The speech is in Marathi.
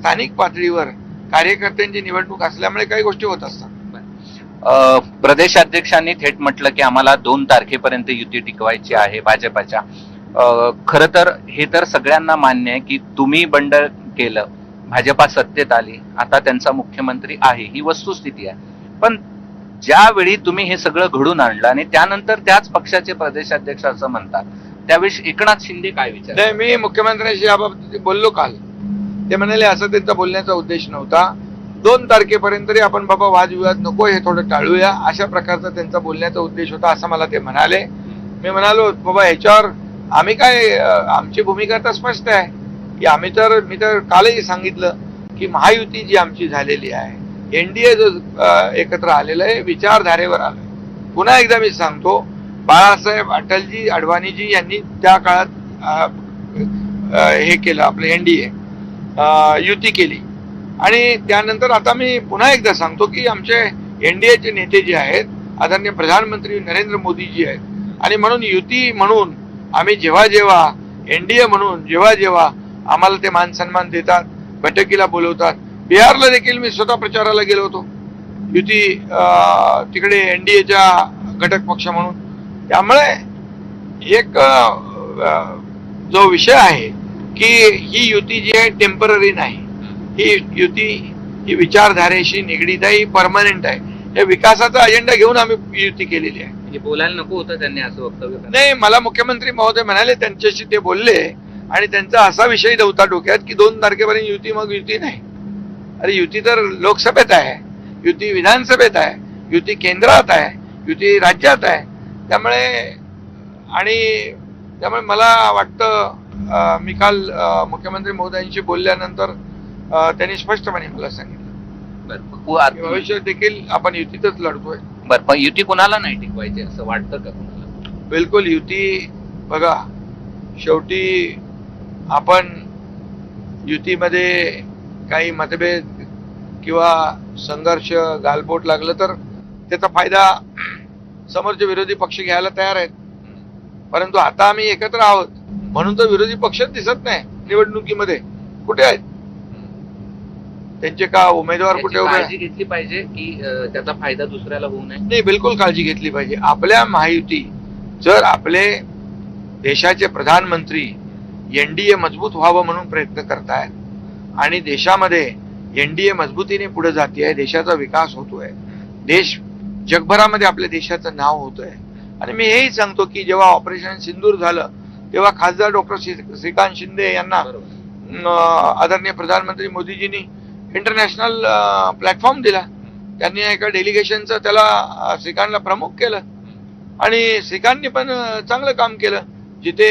स्थानिक पातळीवर कार्यकर्त्यांची निवडणूक असल्यामुळे काही गोष्टी होत असतात. प्रदेशाध्यक्षांनी थेट म्हटलं की आम्हाला 2 तारखेपर्यंत युती टिकवायची आहे भाजपाच्या. खरं तर हे तर सगळ्यांना मान्य आहे की तुम्ही बंड केलं, भाजपा सत्तेत आली, आता त्यांचा मुख्यमंत्री आहे, ही वस्तुस्थिती आहे. पण ज्यावेळी तुम्ही हे सगळं घडून आणलं आणि त्यानंतर त्याच पक्षाचे प्रदेशाध्यक्ष असं म्हणतात, त्यावेळी एकनाथ शिंदे काय विचार? नाही, मी मुख्यमंत्र्यांशी याबाबत बोललो काल. ते म्हणाले असं त्यांचा बोलण्याचा उद्देश नव्हता. 2 तारखेपर्यंत तरी आपण बाबा वादविवाद नको, हे थोडं टाळूया, अशा प्रकारचा त्यांचा बोलण्याचा उद्देश होता असं मला ते म्हणाले. मी म्हणालो बाबा ह्याच्यावर आम्ही काय, आमची भूमिका तर स्पष्ट आहे की मी तर कालही सांगितलं की महायुती जी आमची झालेली आहे, एनडीए जो एकत्र आलेलं आहे, विचारधारेवर आलोय. पुन्हा एकदा मी सांगतो, बाळासाहेब अटलजी अडवाणीजी यांनी त्या काळात हे केलं, आपलं एनडीए युती केली. आणि त्यानंतर आता मी पुन्हा एकदा सांगतो की आमचे एनडीएचे नेते जे आहेत, आदरणीय प्रधानमंत्री नरेंद्र मोदीजी आहेत. आणि म्हणून युती म्हणून आम्ही जेव्हा एनडीए म्हणून जेव्हा आम्हाला ते मान सन्मान देतात, बैठकीला बोलवतात. बिहारला देखील मी स्वतः प्रचाराला गेलो होतो, युती तिकडे एनडीएच्या घटक पक्ष म्हणून. त्यामुळे एक जो विषय आहे की ही युती जी आहे टेम्पररी नाही, ही युती ही विचारधारेशी निगडीत आहे, ही परमनंट आहे. या विकासाचा अजेंडा घेऊन आम्ही युती केलेली आहे. म्हणजे बोलायला नको होतं त्यांनी असं वक्तव्य? नाही, मला मुख्यमंत्री महोदय म्हणाले, त्यांच्याशी ते बोलले आणि त्यांचा असा विषय नव्हता डोक्यात की 2 तारखेपर्यंत युती, मग युती नाही. अरे युती तर लोकसभेत आहे, युती विधानसभेत आहे, युती केंद्रात आहे, युती राज्यात आहे. त्यामुळे मला वाटतं मी काल मुख्यमंत्री महोदयांशी बोलल्यानंतर त्यांनी स्पष्टपणे मला सांगितलं भविष्यात देखील आपण युतीतच लढतोय. बरं, पण युती कुणाला नाही टिकवायची असं वाटतं का कुणाला? बिलकुल युती बघा, शेवटी आपण युतीमध्ये काही मतभेद किंवा संघर्ष गालबोट लागलं तर त्याचा फायदा समोरचे विरोधी पक्ष घ्यायला तयार आहेत. परंतु आता आम्ही एकत्र आहोत म्हणून तर विरोधी पक्षच दिसत नाही निवडणुकीमध्ये. कुठे आहेत त्यांचे? का उमेदवार कुठे उभे? काळजी घेतली पाहिजे की त्याचा फायदा दुसऱ्याला होऊ नये? नाही, बिलकुल काळजी घेतली पाहिजे. आपल्या महायुती जर आपले देशाचे प्रधानमंत्री एनडीए मजबूत व्हावं म्हणून प्रयत्न करतायत आणि देशामध्ये एनडीए मजबूतीने पुढे जाते, देशाचा विकास होतोय, देश जगभरामध्ये आपल्या देशाचं नाव होतंय. आणि मी हेही सांगतो की जेव्हा ऑपरेशन सिंदूर झालं तेव्हा खासदार डॉक्टर श्रीकांत शिंदे यांना आदरणीय प्रधानमंत्री मोदीजींनी इंटरनॅशनल प्लॅटफॉर्म दिला. त्यांनी एका डेलिगेशनचं त्याला श्रीकांतला प्रमुख केलं आणि श्रीकांतनी पण चांगलं काम केलं. जिथे